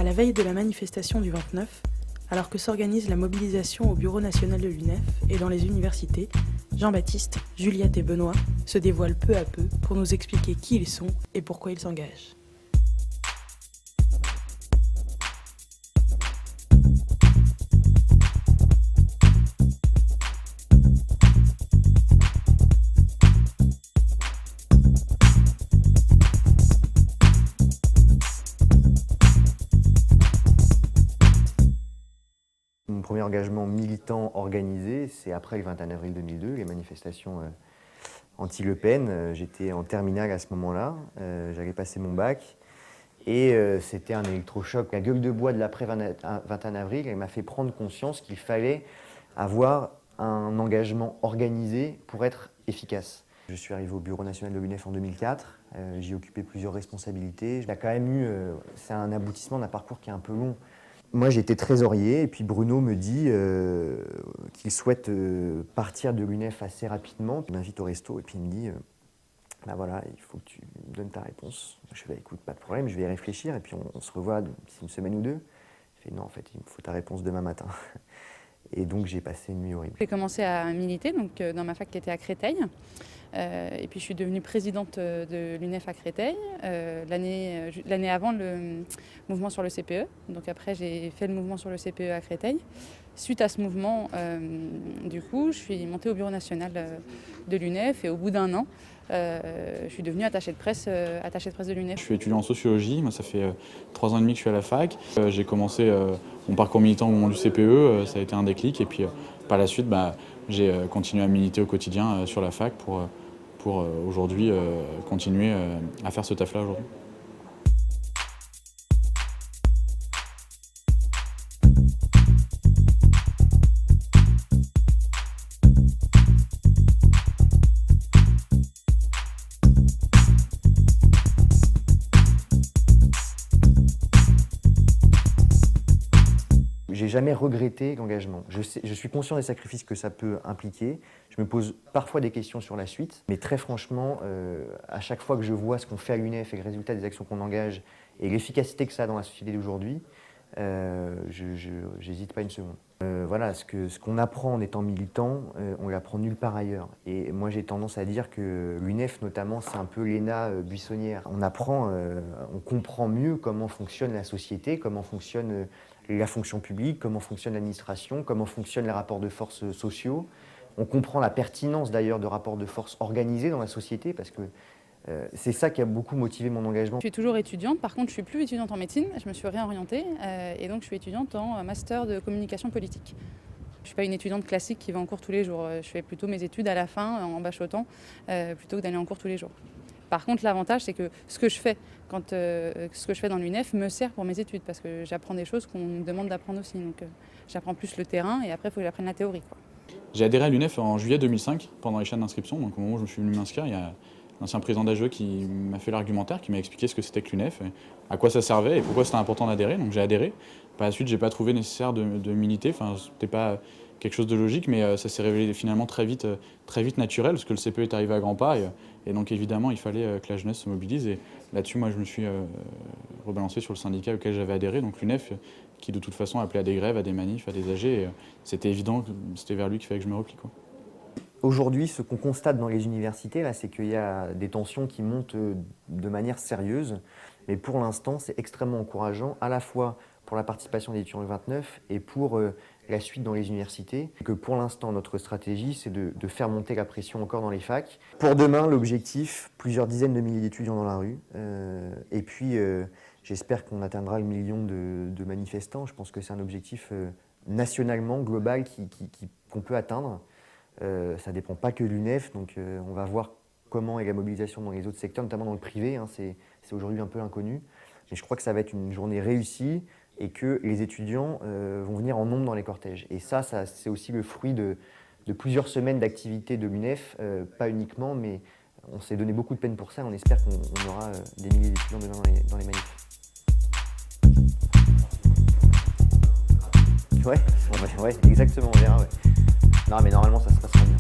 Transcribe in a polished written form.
À la veille de la manifestation du 29, alors que s'organise la mobilisation au bureau national de l'UNEF et dans les universités, Jean-Baptiste, Juliette et Benoît se dévoilent peu à peu pour nous expliquer qui ils sont et pourquoi ils s'engagent. Mon premier engagement militant organisé, c'est après le 21 avril 2002, les manifestations anti-Le Pen. J'étais en terminale à ce moment-là, j'allais passer mon bac et c'était un électrochoc. La gueule de bois de l'après-21 avril, elle m'a fait prendre conscience qu'il fallait avoir un engagement organisé pour être efficace. Je suis arrivé au bureau national de l'UNEF en 2004, j'y ai occupé plusieurs responsabilités. J'ai quand même eu, c'est un aboutissement d'un parcours qui est un peu long. Moi, j'étais trésorier et puis Bruno me dit qu'il souhaite partir de l'UNEF assez rapidement. Il m'invite au resto et puis il me dit bah voilà, il faut que tu me donnes ta réponse. Je fais bah, écoute, pas de problème, je vais y réfléchir et puis on se revoit d'ici une semaine ou deux. Il fait non, en fait, il me faut ta réponse demain matin. Et donc j'ai passé une nuit horrible. J'ai commencé à militer donc, dans ma fac qui était à Créteil. Et puis je suis devenue présidente de l'UNEF à Créteil l'année avant le mouvement sur le CPE. Donc après j'ai fait le mouvement sur le CPE à Créteil. Suite à ce mouvement, du coup, je suis montée au bureau national de l'UNEF et au bout d'un an, je suis devenue attachée de presse de l'UNEF. Je suis étudiant en sociologie, moi ça fait 3 ans et demi que je suis à la fac. J'ai commencé mon parcours militant au moment du CPE, ça a été un déclic et puis par la suite j'ai continué à militer au quotidien sur la fac pour aujourd'hui continuer à faire ce taf-là aujourd'hui. J'ai jamais regretté l'engagement. Je suis conscient des sacrifices que ça peut impliquer. Je me pose parfois des questions sur la suite, mais très franchement, à chaque fois que je vois ce qu'on fait à l'UNEF et le résultat des actions qu'on engage et l'efficacité que ça a dans la société d'aujourd'hui, j'hésite pas une seconde. Voilà, ce qu'on apprend en étant militant, on l'apprend nulle part ailleurs. Et moi, j'ai tendance à dire que l'UNEF, notamment, c'est un peu l'ENA buissonnière. On apprend, on comprend mieux comment fonctionne la société, comment fonctionne la fonction publique, comment fonctionne l'administration, comment fonctionnent les rapports de force sociaux. On comprend la pertinence d'ailleurs de rapports de force organisés dans la société parce que c'est ça qui a beaucoup motivé mon engagement. Je suis toujours étudiante, par contre je ne suis plus étudiante en médecine, je me suis réorientée et donc je suis étudiante en master de communication politique. Je ne suis pas une étudiante classique qui va en cours tous les jours, je fais plutôt mes études à la fin, en bachotant, plutôt que d'aller en cours tous les jours. Par contre, l'avantage, c'est que ce que je fais dans l'UNEF me sert pour mes études parce que j'apprends des choses qu'on me demande d'apprendre aussi. Donc, j'apprends plus le terrain et après, il faut que j'apprenne la théorie, quoi. J'ai adhéré à l'UNEF en juillet 2005 pendant les chaînes d'inscription. Donc, au moment où je me suis venu m'inscrire, il y a l'ancien président d'AGE qui m'a fait l'argumentaire, qui m'a expliqué ce que c'était que l'UNEF, à quoi ça servait et pourquoi c'était important d'adhérer. Donc, j'ai adhéré. Par la suite, je n'ai pas trouvé nécessaire de militer. Enfin, c'était pas quelque chose de logique, mais ça s'est révélé finalement très vite naturel, parce que le CPE est arrivé à grands pas, et donc évidemment il fallait que la jeunesse se mobilise, et là-dessus moi je me suis rebalancé sur le syndicat auquel j'avais adhéré, donc l'UNEF, qui de toute façon appelait à des grèves, à des manifs, à des AG, et c'était évident que c'était vers lui qu'il fallait que je me replie, quoi. Aujourd'hui, ce qu'on constate dans les universités, là, c'est qu'il y a des tensions qui montent de manière sérieuse, mais pour l'instant c'est extrêmement encourageant, à la fois pour la participation des étudiants du 29 et pour la suite dans les universités. Et que pour l'instant, notre stratégie, c'est de faire monter la pression encore dans les facs. Pour demain, l'objectif, plusieurs dizaines de milliers d'étudiants dans la rue. Et puis, j'espère qu'on atteindra le million de manifestants. Je pense que c'est un objectif nationalement, global, qu'on peut atteindre. Ça ne dépend pas que de l'UNEF, donc on va voir comment est la mobilisation dans les autres secteurs, notamment dans le privé. Hein, c'est aujourd'hui un peu inconnu. Mais je crois que ça va être une journée réussie et que les étudiants vont venir en nombre dans les cortèges. Et ça c'est aussi le fruit de plusieurs semaines d'activité de l'UNEF, pas uniquement, mais on s'est donné beaucoup de peine pour ça. On espère qu'on aura des milliers d'étudiants demain dans les manifs. Ouais, exactement, on verra. Ouais. Non, mais normalement, ça se passera bien.